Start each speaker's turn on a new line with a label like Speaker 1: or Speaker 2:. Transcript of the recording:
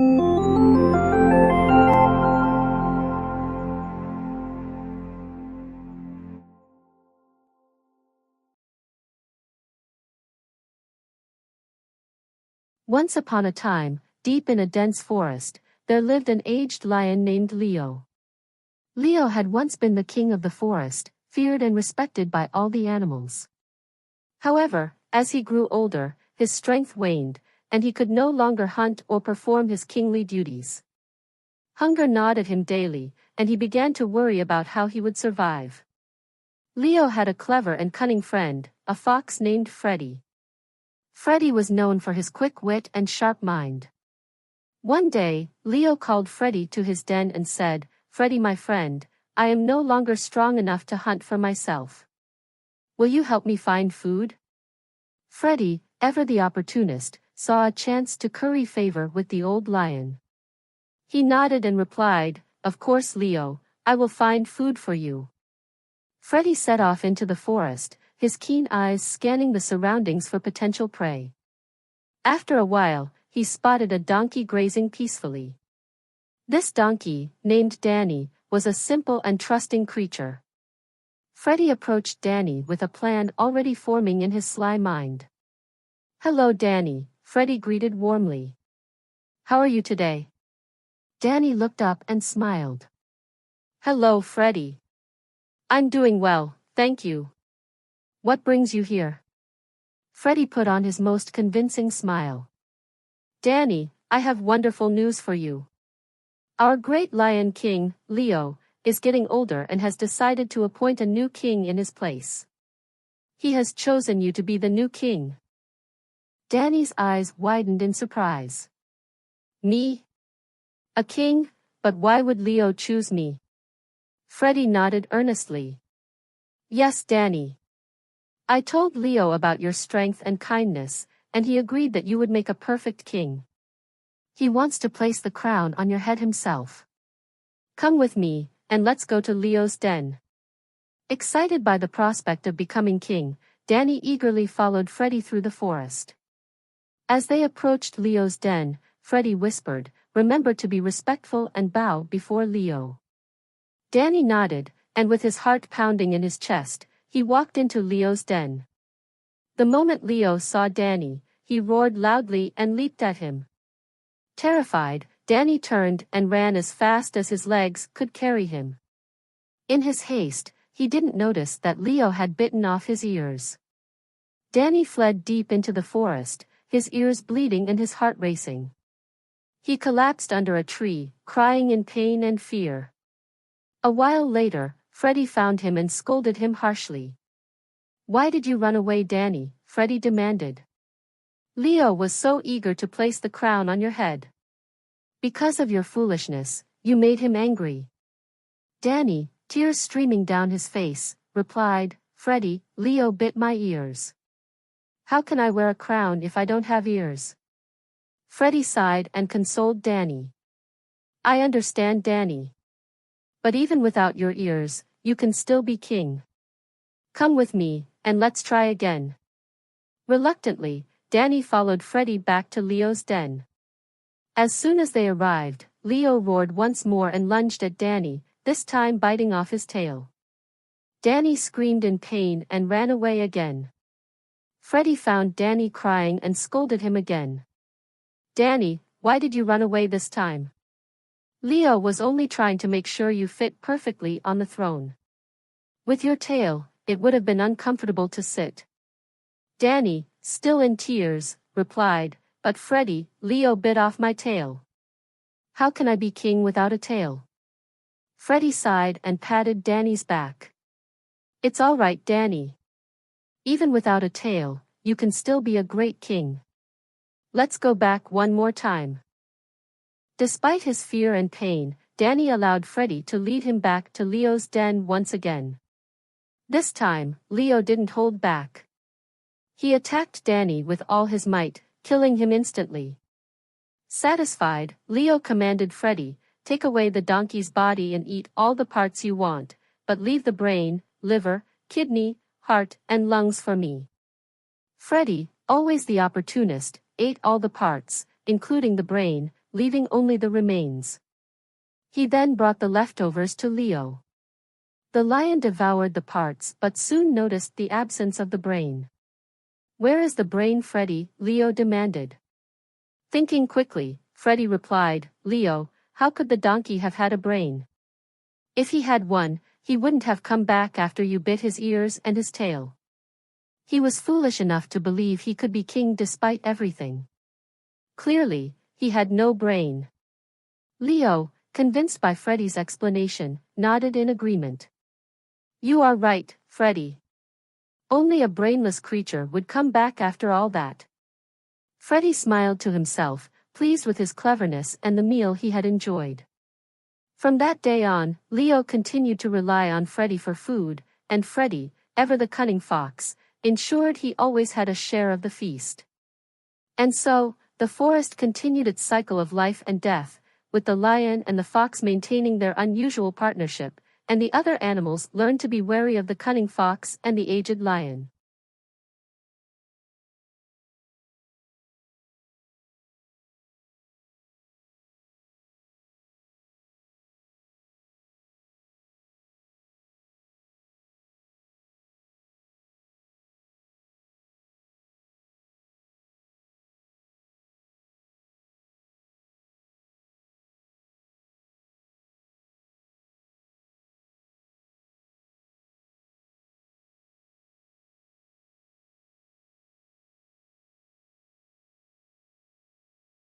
Speaker 1: Once upon a time, deep in a dense forest, there lived an aged lion named Leo. Leo had once been the king of the forest, feared and respected by all the animals. However, as he grew older, his strength waned, and he could no longer hunt or perform his kingly duties. Hunger gnawed at him daily, and he began to worry about how he would survive. Leo had a clever and cunning friend, a fox named Freddy. Freddy was known for his quick wit and sharp mind. One day, Leo called Freddy to his den and said, "Freddy, my friend, I am no longer strong enough to hunt for myself. Will you help me find food?" Freddy, ever the opportunist, saw a chance to curry favor with the old lion. He nodded and replied, "Of course, Leo, I will find food for you." Freddy set off into the forest, his keen eyes scanning the surroundings for potential prey. After a while, he spotted a donkey grazing peacefully. This donkey, named Danny, was a simple and trusting creature. Freddy approached Danny with a plan already forming in his sly mind. "Hello, Danny," Freddy greeted warmly. "How are you today?" Danny looked up and smiled. "Hello, Freddy. I'm doing well, thank you. What brings you here?" Freddy put on his most convincing smile. "Danny, I have wonderful news for you. Our great lion king, Leo, is getting older and has decided to appoint a new king in his place. He has chosen you to be the new king." Danny's eyes widened in surprise. "Me? A king? But why would Leo choose me?" Freddy nodded earnestly. "Yes, Danny. I told Leo about your strength and kindness, and he agreed that you would make a perfect king. He wants to place the crown on your head himself. Come with me, and let's go to Leo's den." Excited by the prospect of becoming king, Danny eagerly followed Freddy through the forest. As they approached Leo's den, Freddy whispered, "Remember to be respectful and bow before Leo." Danny nodded, and with his heart pounding in his chest, he walked into Leo's den. The moment Leo saw Danny, he roared loudly and leaped at him. Terrified, Danny turned and ran as fast as his legs could carry him. In his haste, he didn't notice that Leo had bitten off his ears. Danny fled deep into the forest, his ears bleeding and his heart racing. He collapsed under a tree, crying in pain and fear. A while later, Freddy found him and scolded him harshly. "Why did you run away, Danny?" Freddy demanded. "Leo was so eager to place the crown on your head. Because of your foolishness, you made him angry." Danny, tears streaming down his face, replied, "Freddy, Leo bit my ears. How can I wear a crown if I don't have ears?" Freddy sighed and consoled Danny. "I understand, Danny. But even without your ears, you can still be king. Come with me, and let's try again." Reluctantly, Danny followed Freddy back to Leo's den. As soon as they arrived, Leo roared once more and lunged at Danny, this time biting off his tail. Danny screamed in pain and ran away again. Freddy found Danny crying and scolded him again. "Danny, why did you run away this time? Leo was only trying to make sure you fit perfectly on the throne. With your tail, it would have been uncomfortable to sit." Danny, still in tears, replied, "But Freddy, Leo bit off my tail. How can I be king without a tail?" Freddy sighed and patted Danny's back. "It's all right, Danny. Even without a tail, you can still be a great king. Let's go back one more time." Despite his fear and pain, Danny allowed Freddy to lead him back to Leo's den once again. This time, Leo didn't hold back. He attacked Danny with all his might, killing him instantly. Satisfied, Leo commanded Freddy, "Take away the donkey's body and eat all the parts you want, but leave the brain, liver, kidney, heart, and lungs for me." Freddy, always the opportunist, ate all the parts, including the brain, leaving only the remains. He then brought the leftovers to Leo. The lion devoured the parts but soon noticed the absence of the brain. "Where is the brain, Freddy?" Leo demanded. Thinking quickly, Freddy replied, "Leo, how could the donkey have had a brain? If he had one, he wouldn't have come back after you bit his ears and his tail. He was foolish enough to believe he could be king despite everything. Clearly, he had no brain." Leo, convinced by Freddy's explanation, nodded in agreement. "You are right, Freddy. Only a brainless creature would come back after all that." Freddy smiled to himself, pleased with his cleverness and the meal he had enjoyed. From that day on, Leo continued to rely on Freddy for food, and Freddy, ever the cunning fox, ensured he always had a share of the feast. And so, the forest continued its cycle of life and death, with the lion and the fox maintaining their unusual partnership, and the other animals learned to be wary of the cunning fox and the aged lion.